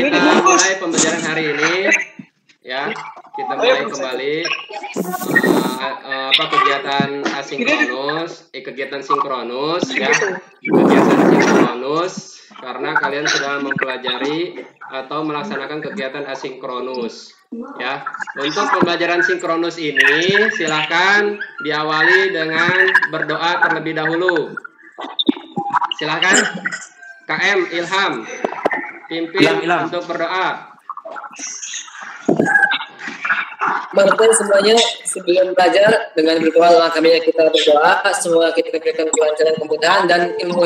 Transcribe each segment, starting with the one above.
kita mulai pembelajaran hari ini. Ya, kita mulai kembali kegiatan asinkronus, kegiatan sinkronus ya. Kegiatan sinkronus karena kalian sudah mempelajari atau melaksanakan kegiatan asinkronus. Ya, untuk pembelajaran sinkronus ini silahkan diawali dengan berdoa terlebih dahulu. Silahkan KM Ilham pimpin untuk berdoa. Teman-teman semuanya sebelum belajar dengan virtual kami kita berdoa semoga kita diberikan kelancaran kemudahan dan ilmu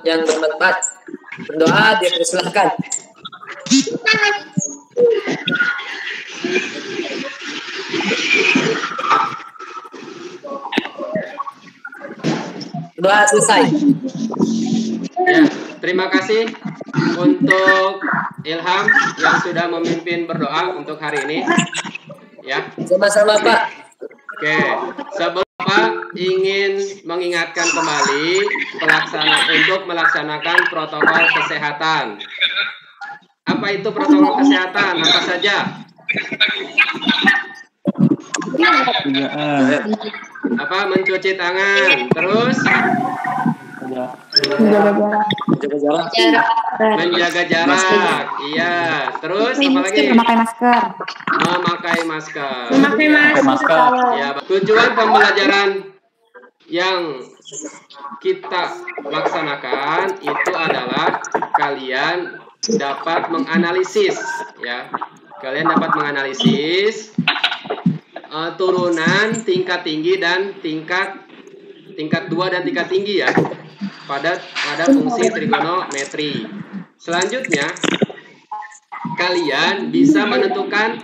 yang bermanfaat. Berdoa dipersilahkan. Doa selesai. Ya, terima kasih untuk Ilham yang sudah memimpin berdoa untuk hari ini. Ya. Sama-sama Pak. Oke, sebelum Pak ingin mengingatkan kembali untuk melaksanakan protokol kesehatan. Apa itu protokol kesehatan? Apa saja? Apa? Mencuci tangan. Terus? Menjaga jarak. Iya. Terus apa lagi? Memakai masker. Memakai masker. Ya, tujuan pembelajaran yang kita laksanakan itu adalah kalian dapat menganalisis ya. Kalian dapat menganalisis turunan tingkat tinggi dan tingkat 2 dan tingkat tinggi ya. Pada fungsi trigonometri. Selanjutnya kalian bisa menentukan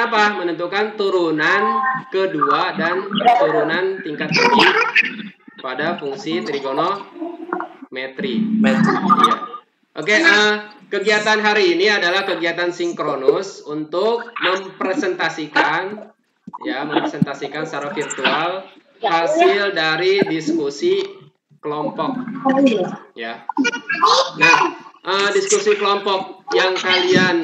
apa? Menentukan turunan kedua dan turunan tingkat tinggi pada fungsi trigonometri. Ya. Oke, kegiatan hari ini adalah kegiatan sinkronus untuk mempresentasikan secara virtual hasil dari diskusi kelompok ya. Nah, diskusi kelompok yang kalian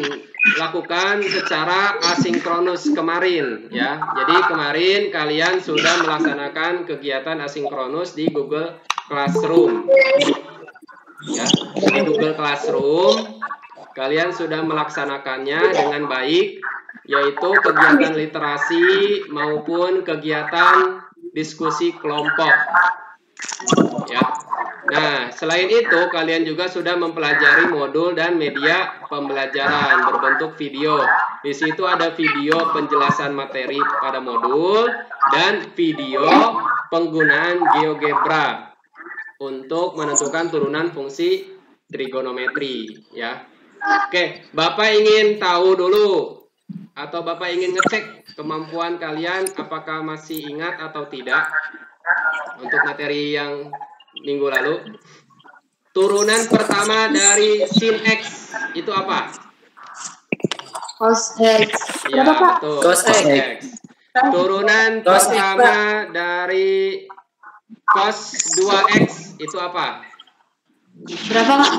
lakukan secara asinkronus kemarin ya. Jadi kemarin kalian sudah melaksanakan kegiatan asinkronus di Google Classroom ya. Di Google Classroom kalian sudah melaksanakannya dengan baik, yaitu kegiatan literasi maupun kegiatan diskusi kelompok ya. Nah, selain itu kalian juga sudah mempelajari modul dan media pembelajaran berbentuk video. Di situ ada video penjelasan materi pada modul dan video penggunaan GeoGebra untuk menentukan turunan fungsi trigonometri ya. Oke, Bapak ingin tahu dulu atau Bapak ingin ngecek kemampuan kalian apakah masih ingat atau tidak untuk materi yang minggu lalu. Turunan pertama dari sin X itu apa? Cos X. Ya, betul. Cos X. Turunan pertama dari cos 2X itu apa? Berapa, Pak?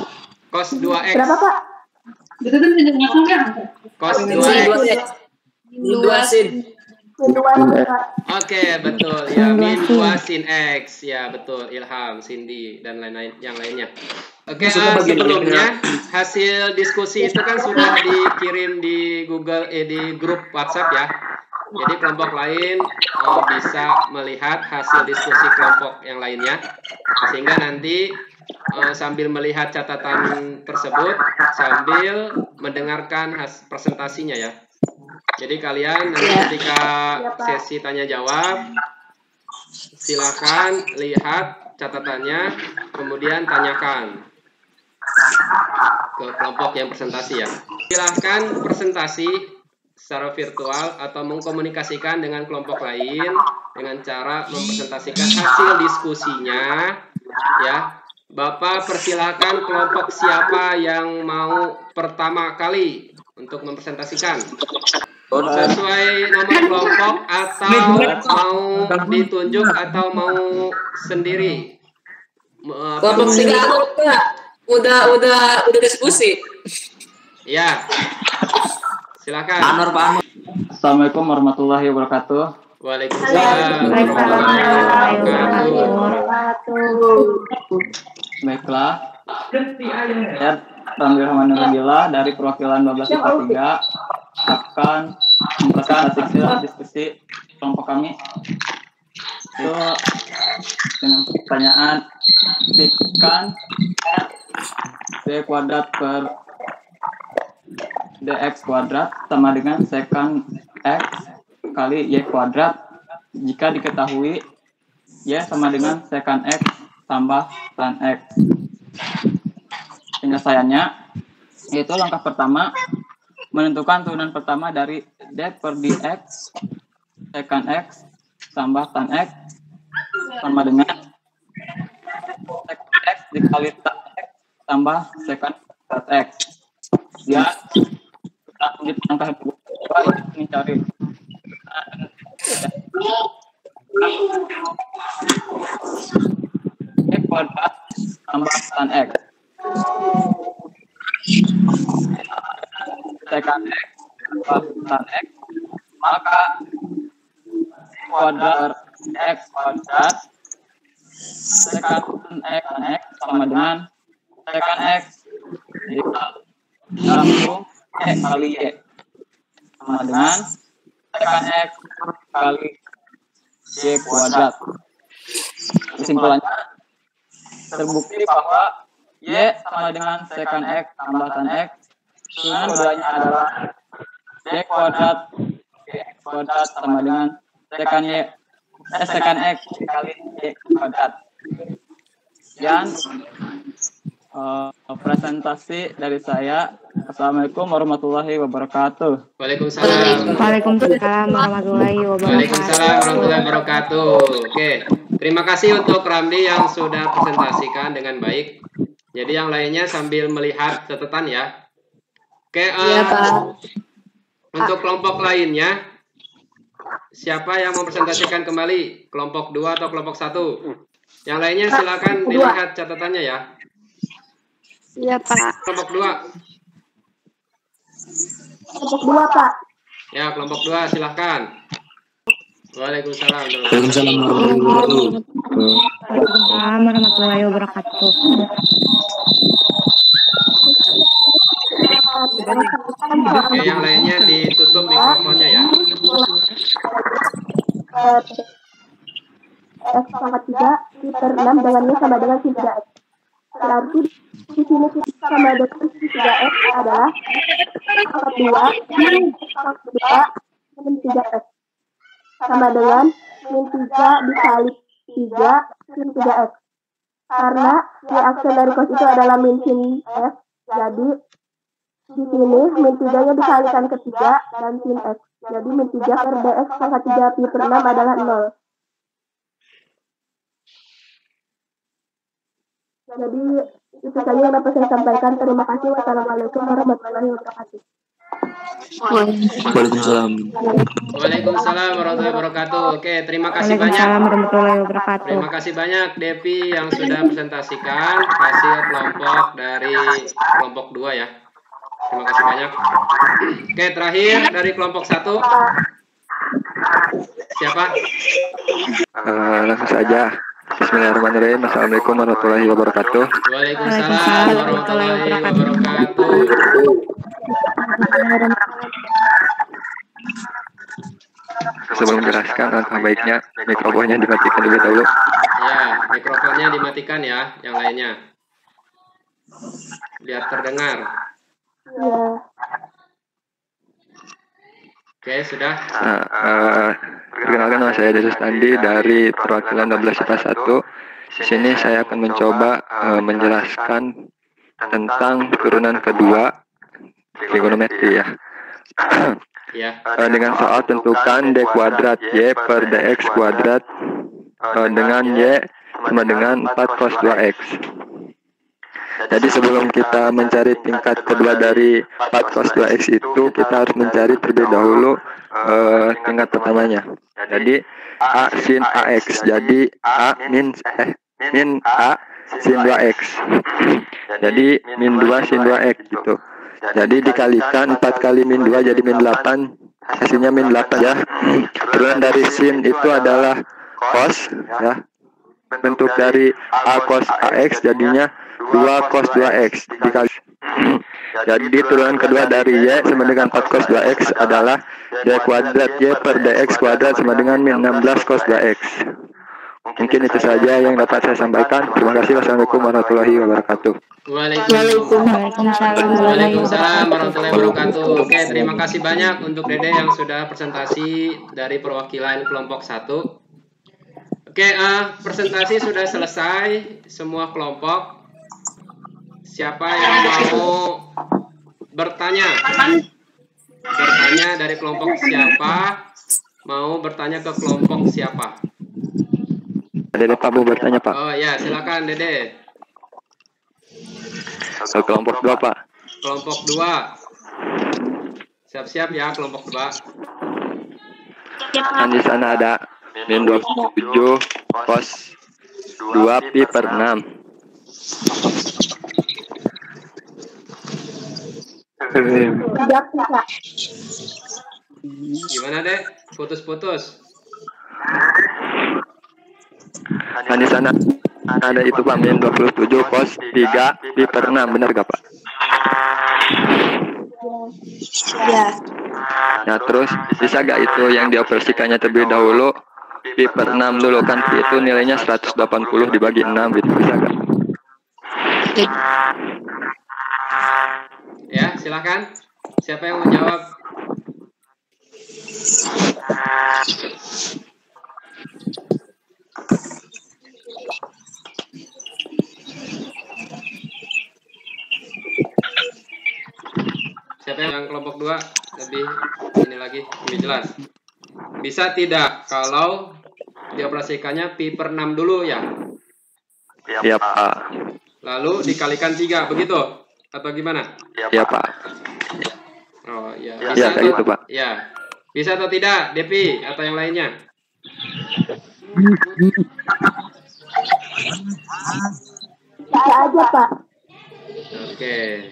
Cos 2X. Berapa, Pak? Cos 2X. Dua sin. Oke, betul. Ya, min 2 sin X. Ya, betul. Ilham, Cindy, dan lain-lain yang lainnya. Oke, sebelumnya hasil diskusi itu kan sudah dikirim di di grup WhatsApp ya. Jadi kelompok lain bisa melihat hasil diskusi kelompok yang lainnya. Sehingga nanti sambil melihat catatan tersebut, sambil mendengarkan presentasinya ya. Jadi kalian nanti ketika sesi tanya jawab, silakan lihat catatannya, kemudian tanyakan ke kelompok yang presentasi ya. Silahkan presentasi secara virtual atau mengkomunikasikan dengan kelompok lain dengan cara mempresentasikan hasil diskusinya ya. Bapak persilahkan kelompok siapa yang mau pertama kali untuk mempresentasikan. Sesuai nomor kelompok atau mau ditunjuk atau mau sendiri. Kelompok 3 Pak. Udah diskusi. Ya. Silakan. Pak Anwar. Assalamualaikum warahmatullahi wabarakatuh. Waalaikumsalam warahmatullahi wabarakatuh. Baiklah. Saya Ramli Rahmanullah dari perwakilan 12 IPA 3 akan mempresentasikan diskusi kelompok kami. Itu dengan pertanyaan sekant D kuadrat per dx kuadrat sama dengan sekant x kali y kuadrat jika diketahui y sama dengan sekant x tambah tan x. Penyelesaiannya yaitu langkah pertama menentukan turunan pertama dari d per dx sekant x tambah tan x sama dengan sekant x dikali tan x tambah sekant x. Ya, lanjut langkah kedua mencari x kuadrat tambah tan x. Sekant x tambah tan x, maka kuadrat x kuadrat sekant x tan x sama dengan sekant x dalam kurung x kali y sama dengan sekant x kali y kuadrat. Kesimpulannya terbukti bahwa y sama dengan sekant x tambah tan x. Turunan keduanya adalah y kuadrat sama dengan sekant x kali y kuadrat. Sekian presentasi dari saya. Assalamualaikum warahmatullahi wabarakatuh. Waalaikumsalam. Waalaikumsalam warahmatullahi Waalaikumsalam warahmatullahi wabarakatuh. Oke, terima kasih untuk Ramli yang sudah presentasikan dengan baik. Jadi yang lainnya sambil melihat catatan ya. Oke, untuk kelompok lainnya, siapa yang mau presentasikan kembali? Kelompok 2 atau kelompok 1? Yang lainnya silakan dilihat catatannya ya. Iya, Pak. Kelompok 2. Kelompok 2, Pak. Ya, kelompok 2 silakan. Waalaikumsalam. Waalaikumsalam warahmatullahi wabarakatuh. Waalaikumsalam warahmatullahi wabarakatuh. Oke, yang lainnya ditutup mikrofonnya ya. X pangkat 3 per 6 dengan Y sama dengan 3X. Berarti di sini sama dengan 3X adalah pangkat 2 min 3X. Sama dengan min 3 dikali 3 min 3X. Karena Y aksen dari cos itu adalah min sin F, jadi di sini min 3-nya dikalikan ke 3 dan sin X. Jadi min 3 per dx pangkat 3 pi per 6 adalah 0. Jadi itu saja yang dapat saya sampaikan. Terima kasih. Wassalamualaikum warahmatullahi wabarakatuh. Waalaikumsalam. Waalaikumsalam warahmatullahi wabarakatuh. Oke, terima kasih banyak. Waalaikumsalam warahmatullahi wabarakatuh. Terima kasih banyak Devi yang sudah presentasikan hasil kelompok dari kelompok 2 ya. Terima kasih banyak. Oke, terakhir dari kelompok 1. Siapa? Langsung saja. Bismillahirrahmanirrahim. Assalamualaikum warahmatullahi wabarakatuh. Waalaikumsalam warahmatullahi wabarakatuh. Sebelum menjelaskan, langkah baiknya mikrofonnya dimatikan terlebih dahulu. Ya, mikrofonnya dimatikan ya, yang lainnya. Biar terdengar. Ya. Oke, sudah. Perkenalkan, nama saya Desus Tandi dari perwakilan 12 IPA 1. Di sini saya akan mencoba menjelaskan tentang turunan kedua trigonometri ya. Ya. Dengan soal tentukan d kuadrat y per dx kuadrat dengan y sama dengan 4 cos 2x. Jadi sebelum kita mencari tingkat kedua dari 4 cos 2x itu, kita harus mencari terlebih dahulu tingkat pertamanya. Jadi A sin AX. Jadi A min A sin 2x. Jadi min 2 sin 2x gitu. Jadi dikalikan 4 kali min 2 jadi min 8, hasilnya min 8 ya. Turunan dari sin itu adalah cos ya. Bentuk dari a cos ax jadinya 2 cos 2x dikali. Jadi turunan kedua dari y sama dengan 4 cos 2x adalah y kuadrat y per dx kuadrat sama dengan min 16 cos 2x. Mungkin itu saja yang dapat saya sampaikan. Terima kasih. Wassalamualaikum warahmatullahi wabarakatuh. Waalaikumsalam warahmatullahi wabarakatuh. Oke, terima kasih banyak untuk Dede yang sudah presentasi dari perwakilan kelompok 1. Oke, presentasi sudah selesai semua kelompok. Siapa yang mau bertanya? Bertanya dari kelompok siapa? Mau bertanya ke kelompok siapa? Dede Pak mau bertanya Pak. Oh ya, silakan Dede. Kelompok 2 Pak. Kelompok 2. Siap-siap ya kelompok 2. Kan di sana ada min 27 cos 2 pi per 6. Gimana Dek? Putus-putus. Kan di sana ada itu Pak, min 27 cos 3 pi per 6, benar gak Pak? Ya. Nah terus bisa gak itu yang dioperasikannya terlebih dahulu pi per 6 dulu, kan pi itu nilainya 180 dibagi 6 gitu, bisa gak? Ya, silakan. Siapa yang mau jawab? Siapa yang kelompok 2 lebih ini lagi lebih jelas? Bisa tidak kalau dioperasikannya pi per 6 dulu ya? Iya Pak. Lalu dikalikan 3 begitu? Atau gimana? Iya Pak. Oh iya. Ya, Bisa kayak atau, gitu Pak. ya. Bisa atau tidak, Devi atau yang lainnya? Bisa aja, Pak. Oke.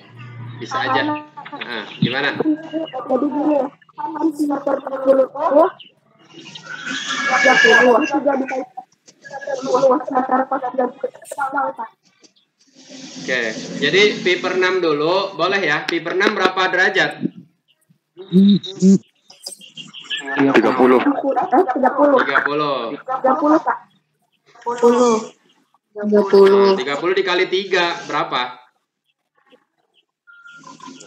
Bisa aja. Nah, gimana? Jadi gini, kan semester 10 itu 30, 3 dikali 10, semester kos 30, Pak. Oke. Jadi pi per 6 dulu, boleh ya? Pi per 6 berapa derajat? 30. 30. 30. Pak. 30 dikali 3 berapa?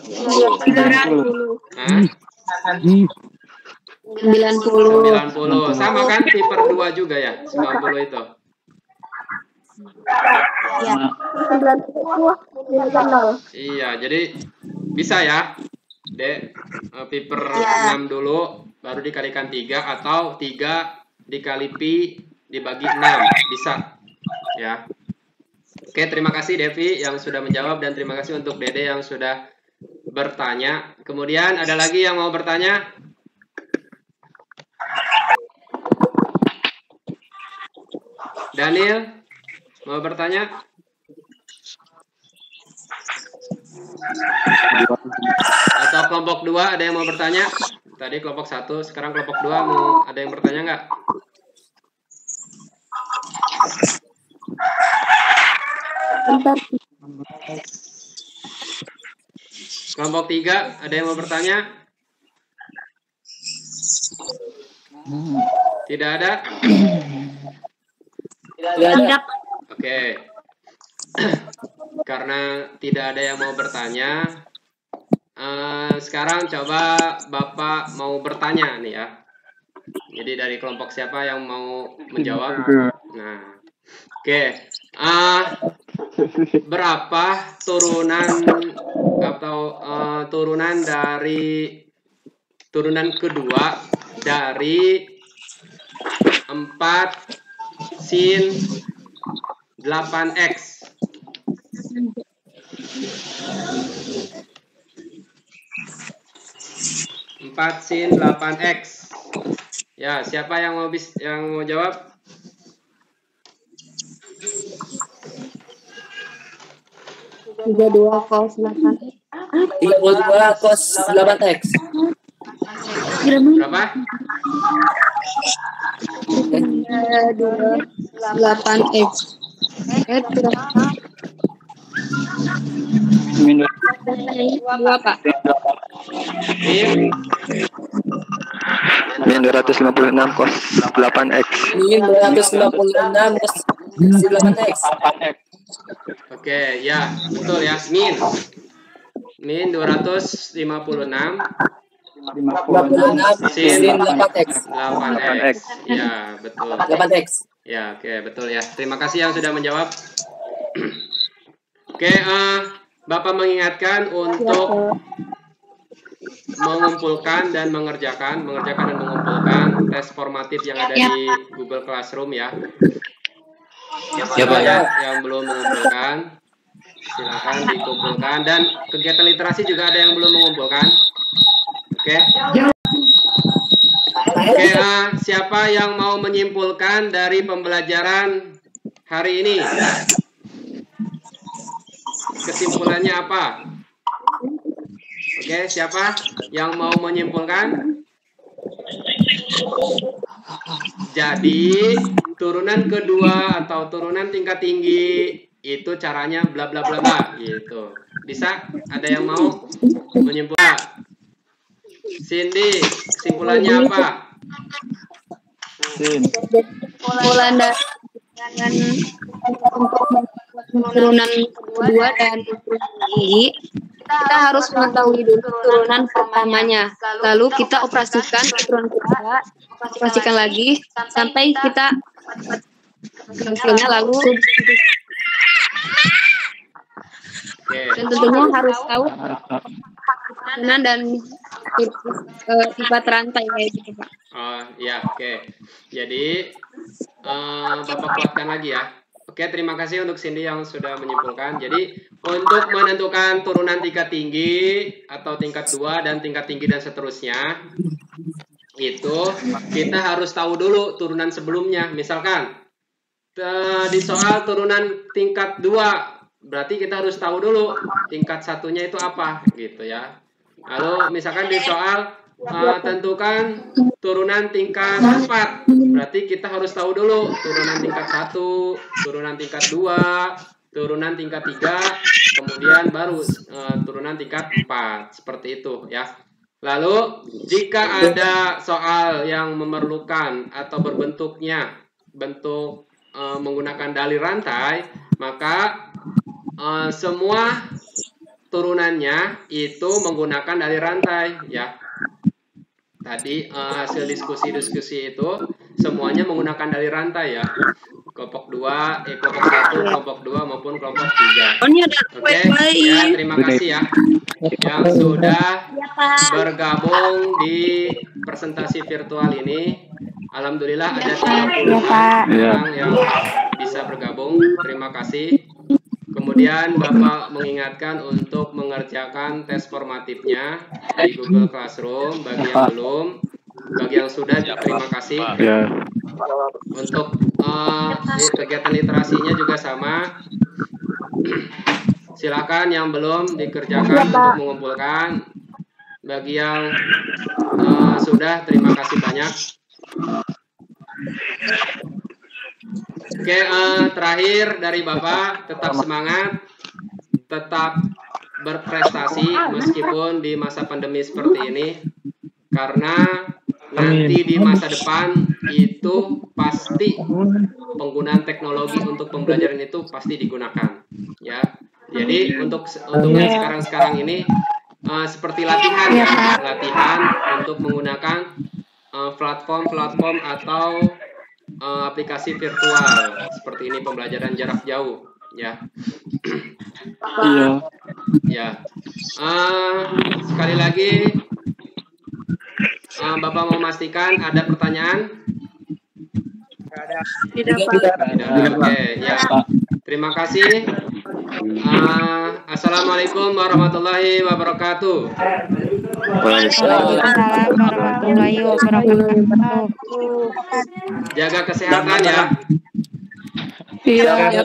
90. Hah? 90. Sama kan pi per 2 juga ya? 90 itu. Ya. 90 nilainya 0. Iya, jadi bisa ya. Dek, pi per 6 dulu baru dikalikan 3 atau 3 dikali pi dibagi 6 bisa ya. Oke, terima kasih Devi yang sudah menjawab dan terima kasih untuk Dede yang sudah bertanya. Kemudian ada lagi yang mau bertanya? Daniel mau bertanya? Atau kelompok 2 ada yang mau bertanya? Tadi kelompok 1, sekarang kelompok 2 mau ada yang bertanya nggak? Kelompok 3 ada yang mau bertanya? Tidak ada? Oke. Karena tidak ada yang mau bertanya, sekarang coba Bapak mau bertanya nih ya. Jadi dari kelompok siapa yang mau menjawab? Nah, oke. Berapa turunan atau turunan dari turunan kedua dari 4 sin 8x? 4 sin 8x. Ya, siapa yang mau jawab? 32 cos 8. 32 cos 8x. Berapa? 8x. Min 2, Pak. Min Min 256 cos 8x. Min 256 cos 8x. 8x. Oke, ya, betul ya. Min 256 56 sin sin 8x. 8x. Ya, betul. 8x. Ya, oke, betul ya. Terima kasih yang sudah menjawab. Oke, Bapak mengingatkan untuk mengumpulkan dan mengerjakan dan mengumpulkan tes formatif yang ada di Google Classroom ya. Ya, Pak. Yang belum mengumpulkan, silakan dikumpulkan, dan kegiatan literasi juga ada yang belum mengumpulkan. Oke. Oke, siapa yang mau menyimpulkan dari pembelajaran hari ini? Kesimpulannya apa? Oke, siapa yang mau menyimpulkan? Jadi, turunan kedua atau turunan tingkat tinggi itu caranya bla bla bla bla gitu. Bisa? Ada yang mau menyimpulkan? Cindy, kesimpulannya apa? Sin. Kesimpulan dan untuk turunan kedua dan tinggi, kita harus mengetahui dulu turunan pertamanya. Lalu kita operasikan turunan kedua, operasikan lagi sampai kita hasilnya, lalu dan tentunya harus tahu turunan dan sifat rantai kayak gitu, Pak. Oh ya, oke. Jadi Bapak kuatkan lagi ya. Oke, terima kasih untuk Cindy yang sudah menyimpulkan. Jadi untuk menentukan turunan tingkat tinggi atau tingkat 2 dan tingkat tinggi dan seterusnya, itu kita harus tahu dulu turunan sebelumnya. Misalkan di soal turunan tingkat 2, berarti kita harus tahu dulu tingkat satunya itu apa gitu ya. Lalu misalkan di soal tentukan turunan tingkat 4, berarti kita harus tahu dulu turunan tingkat 1, turunan tingkat 2, turunan tingkat 3, kemudian baru turunan tingkat 4, seperti itu ya. Lalu jika ada soal yang memerlukan atau berbentuknya bentuk menggunakan dalih rantai, maka semua turunannya itu menggunakan dalih rantai ya. Tadi hasil diskusi itu semuanya menggunakan dalih rantai ya. Kelompok 2, kelompok 1, kelompok 2 maupun kelompok 3. Oke, ya, terima kasih ya yang sudah bergabung di presentasi virtual ini. Alhamdulillah ada 30 orang yang bisa bergabung. Terima kasih. Kemudian Bapak mengingatkan untuk mengerjakan tes formatifnya di Google Classroom. Bagi yang belum, bagi yang sudah, terima kasih. Untuk kegiatan literasinya juga sama. Silakan yang belum dikerjakan untuk mengumpulkan. Bagi yang sudah, terima kasih banyak. Oke, terakhir dari Bapak, tetap semangat, tetap berprestasi meskipun di masa pandemi seperti ini, karena nanti di masa depan itu pasti penggunaan teknologi untuk pembelajaran itu pasti digunakan, ya. Jadi untuk yang sekarang ini seperti latihan ya, latihan untuk menggunakan platform atau aplikasi virtual seperti ini, pembelajaran jarak jauh ya. Iya. Ya. Sekali lagi Bapak mau memastikan ada pertanyaan? Tidak, Pak. Oke, ya. Terima kasih. Assalamualaikum warahmatullahi wabarakatuh. Waalaikumsalam warahmatullahi wabarakatuh. Jaga kesehatan ya. Iya.